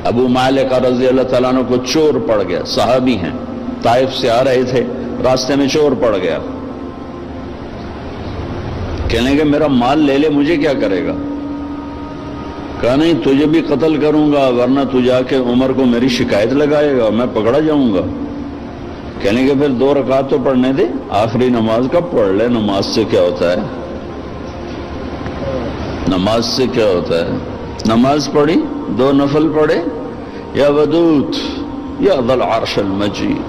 ابو مالک رضی اللہ تعالیٰ عنہ کو چور پڑ گیا، صحابی ہیں، طائف سے آ رہے تھے، راستے میں چور پڑ گیا، کہنے کہ میرا مال لے لے، مجھے کیا کرے گا؟ کہا نہیں، تجھے بھی قتل کروں گا، ورنہ تو جا کے عمر کو میری شکایت لگائے گا، میں پکڑا جاؤں گا۔ کہنے کہ پھر 2 رکعت تو پڑھنے دے، آخری نماز کا پڑھ لے، نماز سے کیا ہوتا ہے؟ نماز سے کیا ہوتا ہے؟ نماز پڑھی، 2 نفل پڑھے، یا ودود یا ذا العرش المجید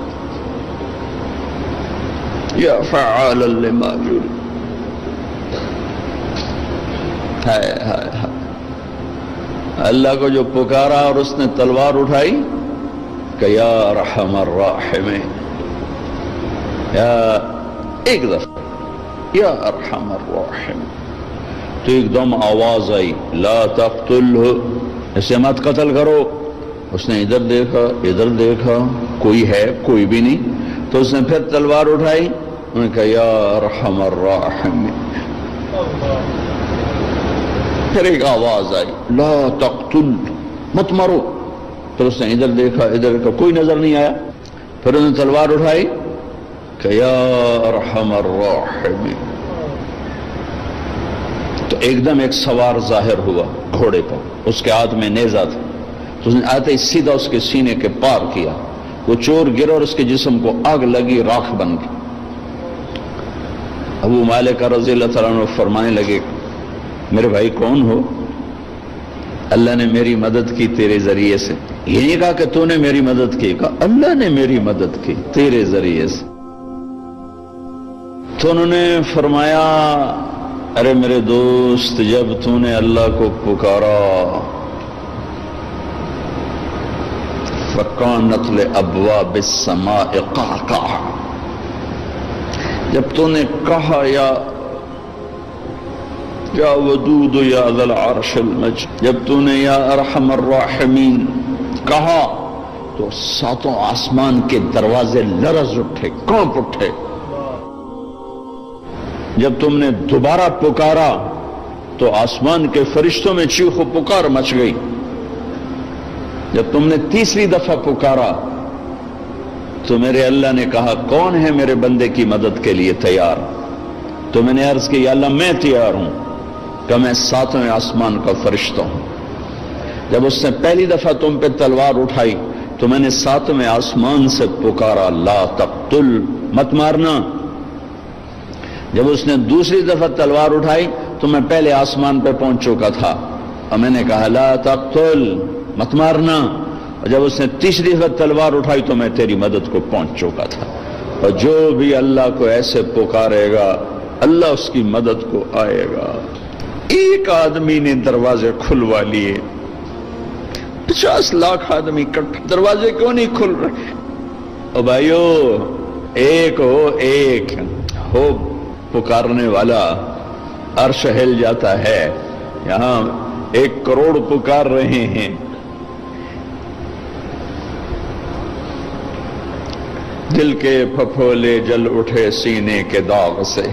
یا فعالا لما یرید۔ ہائے ہائے ہائے، اللہ کو جو پکارا اور اس نے تلوار اٹھائی کہ یا ارحم الراحمین، یا ایک دفعہ یا ارحم الراحمین، تو ایک دم آواز آئی لا تقتلہ، اسے مت قتل کرو۔ اس نے ادھر دیکھا، کوئی ہے؟ کوئی بھی نہیں۔ تو اس نے پھر تلوار اٹھائی، انہوں نے کہا یا ارحم الراحمین، پھر ایک آواز آئی لا تقتل، مت مارو۔ پھر اس نے ادھر دیکھا، کوئی نظر نہیں آیا، پھر انہوں نے تلوار اٹھائی کہ یا ارحم الراحمین۔ تو ایک دم ایک سوار ظاہر ہوا گھوڑے پر، اس کے ہاتھ میں نیزہ تھا، تو اس نے آتے ہی سیدھا اس کے سینے کے پار کیا، وہ چور گرا اور اس کے جسم کو آگ لگی، راکھ بن گئی۔ ابو مالک رضی اللہ تعالیٰ عنہ فرمانے لگے میرے بھائی کون ہو؟ اللہ نے میری مدد کی تیرے ذریعے سے۔ یہ نہیں کہا کہ تو نے میری مدد کی، کہا اللہ نے میری مدد کی تیرے ذریعے سے۔ تو انہوں نے فرمایا ارے میرے دوست، جب تو نے اللہ کو پکارا فَكَانَتْ لِأَبْوَابِ السَّمَاءِ قَعْقَعًا، جب تو نے کہا یا ودود یا ذا العرش المجید، جب تو نے یا ارحم الراحمین کہا تو 7 آسمان کے دروازے لرز اٹھے، کانپ اٹھے۔ جب تم نے دوبارہ پکارا تو آسمان کے فرشتوں میں چیخ و پکار مچ گئی۔ جب تم نے تیسری دفعہ پکارا تو میرے اللہ نے کہا کون ہے میرے بندے کی مدد کے لیے تیار؟ تو میں نے عرض کی یا اللہ میں تیار ہوں، کہ میں 7ویں آسمان کا فرشتہ ہوں۔ جب اس نے پہلی دفعہ تم پہ تلوار اٹھائی تو میں نے 7ویں آسمان سے پکارا لا تقتل، مت مارنا۔ جب اس نے دوسری دفعہ تلوار اٹھائی تو میں پہلے آسمان پہ پہنچ چکا تھا اور میں نے کہا لا تقتل، مت مارنا۔ اور جب اس نے تیسری دفعہ تلوار اٹھائی تو میں تیری مدد کو پہنچ چکا تھا۔ اور جو بھی اللہ کو ایسے پکارے گا اللہ اس کی مدد کو آئے گا۔ ایک آدمی نے دروازے کھلوا لیے، 50 لاکھ آدمی اکٹھے، دروازے کیوں نہیں کھل رہے؟ او بھائیو، ایک ہو پکارنے والا، عرش ہل جاتا ہے۔ یہاں 1 کروڑ پکار رہے ہیں، دل کے پھپھولے جل اٹھے سینے کے داغ سے،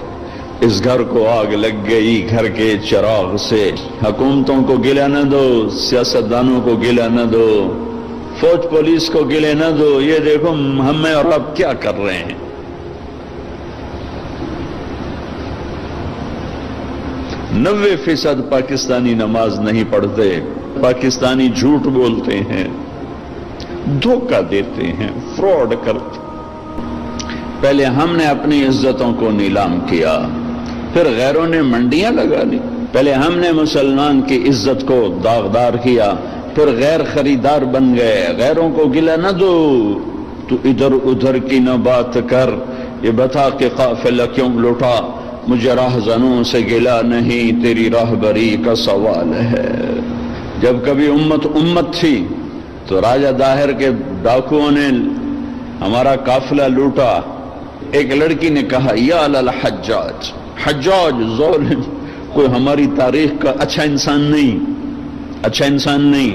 اس گھر کو آگ لگ گئی گھر کے چراغ سے۔ حکومتوں کو گلہ نہ دو، سیاستدانوں کو گلہ نہ دو، فوج پولیس کو گلہ نہ دو، یہ دیکھو ہمیں اور اب کیا کر رہے ہیں۔ 90% پاکستانی نماز نہیں پڑھتے، پاکستانی جھوٹ بولتے ہیں، دھوکہ دیتے ہیں، فراڈ کرتے۔ پہلے ہم نے اپنی عزتوں کو نیلام کیا، پھر غیروں نے منڈیاں لگا لی۔ پہلے ہم نے مسلمان کی عزت کو داغدار کیا، پھر غیر خریدار بن گئے۔ غیروں کو گلہ نہ دو، تو ادھر ادھر کی نہ بات کر، یہ بتا کہ قافلہ کیوں لوٹا، مجھے راہزنوں سے گلہ نہیں، تیری راہبری کا سوال ہے۔ جب کبھی امت تھی تو راجہ داہر کے ڈاکوؤں نے ہمارا قافلہ لوٹا۔ ایک لڑکی نے کہا یا الحجاج، حجاج ظالم، کوئی ہماری تاریخ کا اچھا انسان نہیں،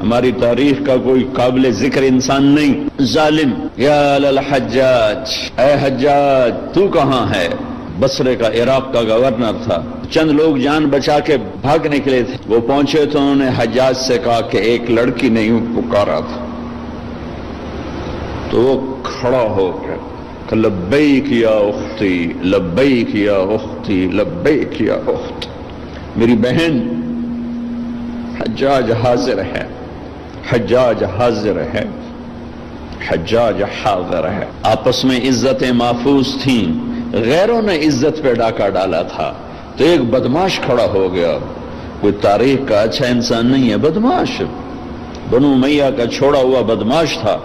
ہماری تاریخ کا کوئی قابل ذکر انسان نہیں، ظالم۔ یا الحجاج، اے حجاج تو کہاں ہے؟ بصرے کا، عراق کا گورنر تھا. چند لوگ جان بچا کے بھاگ نکلے تھے. وہ پہنچے تو انہوں نے حجاج سے کہا کہ ایک لڑکی نے یوں پکارا تھا. تو وہ کھڑا ہو گیا کہ لبیک یا اختی، لبیک یا اختی، لبیک یا اخت. میری بہن، حجاج حاضر ہے، حجاج حاضر ہے، حجاج حاضر ہے. آپس میں عزتیں محفوظ تھیں، غیروں نے عزت پہ ڈاکہ ڈالا تھا. تو ایک بدماش کھڑا ہو گیا، کوئی تاریخ کا اچھا انسان نہیں ہے، بدماش، بنو امیہ کا چھوڑا ہوا بدماش تھا.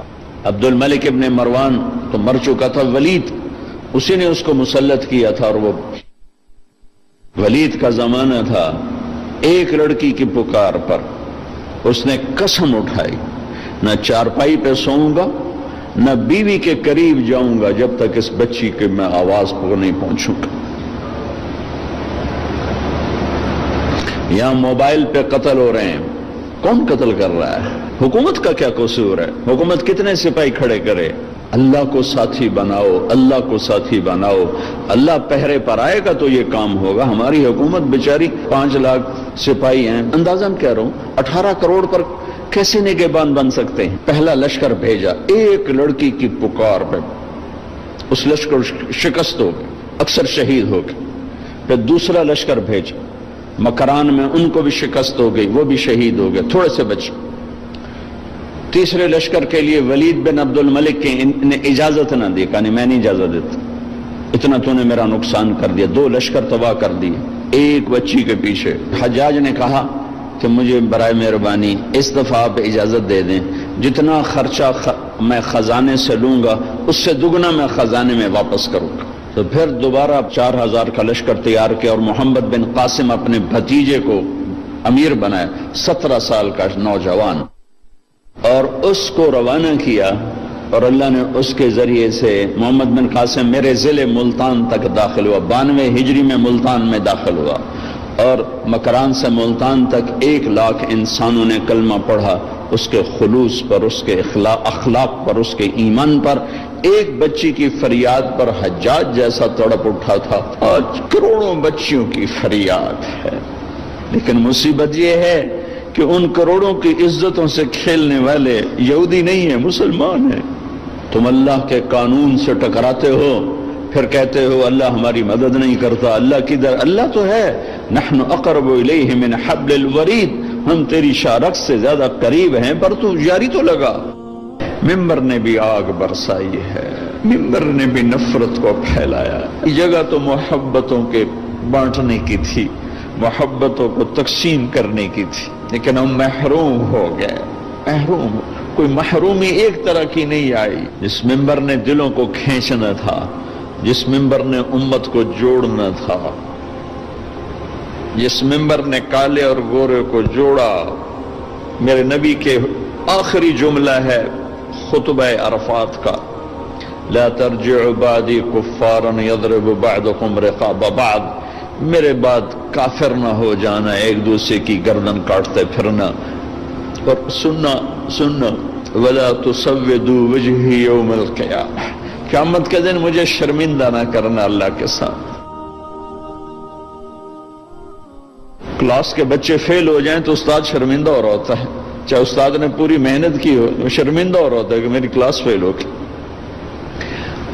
عبد الملک ابن مروان تو مر چکا تھا، ولید اسی نے اس کو مسلط کیا تھا. اور وہ ولید کا زمانہ تھا. ایک لڑکی کی پکار پر اس نے قسم اٹھائی، نہ چارپائی پہ سوؤں گا، نہ بیوی کے قریب جاؤں گا جب تک اس بچی کے میں آواز پر نہیں پہنچوں گا. یہاں موبائل پہ قتل ہو رہے ہیں، کون قتل کر رہا ہے؟ حکومت کا کیا قصور ہے؟ حکومت کتنے سپاہی کھڑے کرے؟ اللہ کو ساتھی بناؤ، اللہ کو ساتھی بناؤ. اللہ پہرے پر آئے گا تو یہ کام ہوگا. ہماری حکومت بیچاری 5 لاکھ سپاہی ہیں، اندازہ کہہ رہا ہوں 18 کروڑ پر کیسے نگہبان بن سکتے ہیں؟ پہلا لشکر بھیجا، ایک لڑکی کی پکار پہ اس لشکر شکست ہو گئے، اکثر شہید ہو گئے. پھر دوسرا لشکر بھیجا، مکران میں ان کو بھی شکست ہو گئی، وہ بھی شہید ہو گئے، تھوڑے سے بچے. تیسرے لشکر کے لیے ولید بن عبد الملک کے نے اجازت نہ دی، کہا نہیں میں نہیں اجازت دیتا، اتنا تو نے میرا نقصان کر دیا. 2 لشکر تباہ کر دیے ایک بچی کے پیچھے. حجاج نے کہا کہ مجھے برائے مہربانی اس دفعہ آپ اجازت دے دیں، جتنا خرچہ میں خزانے سے لوں گا اس سے دگنا میں خزانے میں واپس کروں گا. تو پھر دوبارہ 4000 کا لشکر تیار کیا اور محمد بن قاسم اپنے بھتیجے کو امیر بنایا، 17 سال کا نوجوان، اور اس کو روانہ کیا. اور اللہ نے اس کے ذریعے سے محمد بن قاسم میرے ضلع ملتان تک داخل ہوا، 92 ہجری میں ملتان میں داخل ہوا. اور مکران سے ملتان تک 1 لاکھ انسانوں نے کلمہ پڑھا، اس کے خلوص پر، اس کے اخلاق پر، اس کے ایمان پر. ایک بچی کی فریاد پر حجاج جیسا تڑپ اٹھا تھا. آج کروڑوں بچیوں کی فریاد ہے. لیکن مصیبت یہ ہے کہ ان کروڑوں کی عزتوں سے کھیلنے والے یہودی نہیں ہیں، مسلمان ہیں. تم اللہ کے قانون سے ٹکراتے ہو، پھر کہتے ہو اللہ ہماری مدد نہیں کرتا. اللہ کدھر؟ اللہ تو ہے. نحن اقرب الیہ من حبل الورید، ہم تیری شارک سے زیادہ قریب ہیں، پر تو جاری تو لگا. ممبر نے بھی آگ برسائی ہے، ممبر نے بھی نفرت کو پھیلایا. یہ جگہ تو محبتوں کے بانٹنے کی تھی، محبتوں کو تقسیم کرنے کی تھی، لیکن ہم محروم ہو گئے. محروم، کوئی محرومی ایک طرح کی نہیں آئی. جس ممبر نے دلوں کو کھینچنا تھا، جس ممبر نے امت کو جوڑنا تھا، جس ممبر نے کالے اور گورے کو جوڑا. میرے نبی کے آخری جملہ ہے خطبہ عرفات کا، لا ترجعوا بعدی کفارا یضرب بعضکم رقاب بعض. میرے بعد کافر نہ ہو جانا، ایک دوسرے کی گردن کاٹتے پھرنا. اور سننا ولا تسودوا وجہی یوم القیامہ، قیامت کے دن مجھے شرمندہ نہ کرنا اللہ کے ساتھ. کلاس کے بچے فیل ہو جائیں تو استاد شرمندہ ہو رہا ہوتا ہے، چاہے استاد نے پوری محنت کی ہو، شرمندہ ہو رہا ہوتا ہے کہ میری کلاس فیل ہو گئی.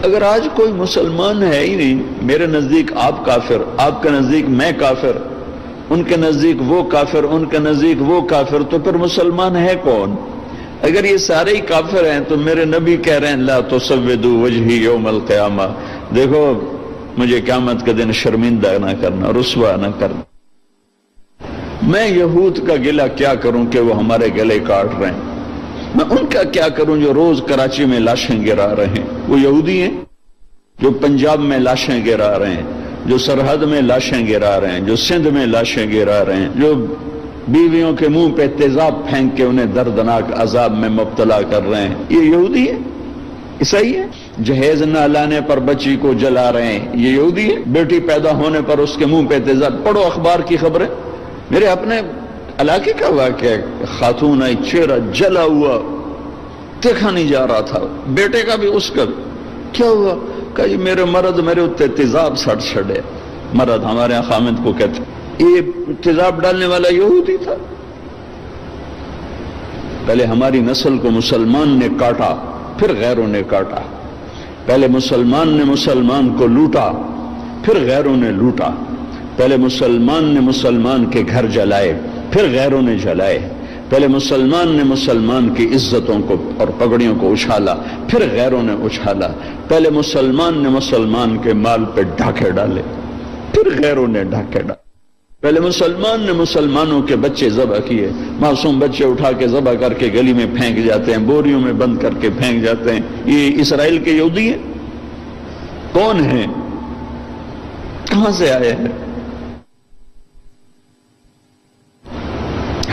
اگر آج کوئی مسلمان ہے ہی نہیں، میرے نزدیک آپ کافر، آپ کے نزدیک میں کافر، ان کے نزدیک وہ کافر، ان کے نزدیک وہ کافر، تو پھر مسلمان ہے کون؟ اگر یہ سارے ہی کافر ہیں تو میرے نبی کہہ رہے ہیں لا تسودوا وجہی یوم القیامہ، دیکھو مجھے قیامت کے دن شرمندہ نہ کرنا، رسوا نہ کرنا. میں یہود کا گلہ کیا کروں کہ وہ ہمارے گلے کاٹ رہے ہیں، میں ان کا کیا کروں جو روز کراچی میں لاشیں گرا رہے ہیں. وہ یہودی ہیں جو پنجاب میں لاشیں گرا رہے ہیں، جو سرحد میں لاشیں گرا رہے ہیں، جو سندھ میں لاشیں گرا رہے ہیں، جو بیویوں کے منہ پہ تیزاب پھینک کے انہیں دردناک عذاب میں مبتلا کر رہے ہیں. یہ یہودی ہے؟ عیسائی ہے؟ جہیز نہ لانے پر بچی کو جلا رہے ہیں، یہ یہودی ہے؟ بیٹی پیدا ہونے پر اس کے منہ پہ تیزاب. پڑھو اخبار کی خبریں. میرے اپنے علاقے کا واقعہ، خاتون آئی، چہرہ جلا ہوا، دیکھا نہیں جا رہا تھا، بیٹے کا بھی اس کا بھی. کیا ہوا؟ کہ یہ میرے مرد میرے اتنے تیزاب سڑ چھڑے. مرد ہمارے یہاں خامد کو کہتے ہیں. یہ تیزاب ڈالنے والا یہودی تھا. پہلے ہماری نسل کو مسلمان نے کاٹا، پھر غیروں نے کاٹا. پہلے مسلمان نے مسلمان کو لوٹا، پھر غیروں نے لوٹا. پہلے مسلمان نے مسلمان کے گھر جلائے، پھر غیروں نے جلائے. پہلے مسلمان نے مسلمان کی عزتوں کو اور پگڑیوں کو اچھالا، پھر غیروں نے اچھالا. پہلے مسلمان نے مسلمان کے مال پہ ڈاکے ڈالے، پھر غیروں نے ڈاکے ڈالے. پہلے مسلمان نے مسلمانوں کے بچے ذبح کیے، معصوم بچے اٹھا کے ذبح کر کے گلی میں پھینک جاتے ہیں، بوریوں میں بند کر کے پھینک جاتے ہیں. یہ اسرائیل کے یہودی ہیں؟ کون ہیں؟ کہاں سے آئے ہیں؟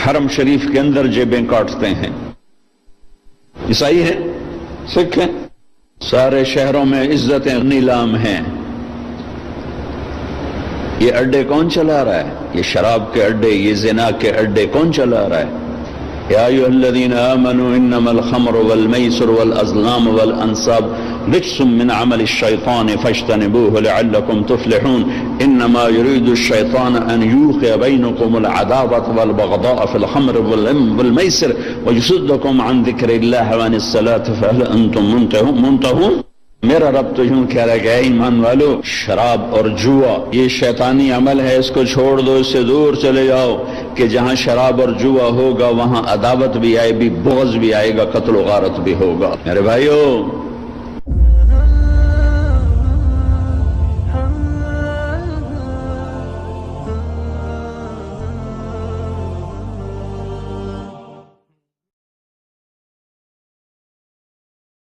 حرم شریف کے اندر جیبیں کاٹتے ہیں. عیسائی ہیں، سکھ ہیں. سارے شہروں میں عزتیں نیلام ہیں. یہ اڈے کون چلا رہا ہے؟ یہ شراب کے اڈے، یہ زنا کے اڈے کون چلا رہا ہے؟ یا ایھا الذین آمنوا انما الخمر والمیسر والازلام والانصاب رجس من عمل الشیطان فاجتنبوه لعلکم تفلحون. انما يريد الشیطان ان یوقع بینکم العداوة والبغضاء فی الخمر والمیسر ویصدکم عن ذکر اللہ وعن الصلاة فهل انتم منتهون. میرا رب تو یوں کہہ رہا ہے کہ اے ایمان والو، شراب اور جوا یہ شیطانی عمل ہے، اس کو چھوڑ دو، اس سے دور چلے جاؤ. کہ جہاں شراب اور جوا ہوگا وہاں عداوت بھی آئے گی، بغض بھی آئے گا، قتل و غارت بھی ہوگا. میرے بھائیو،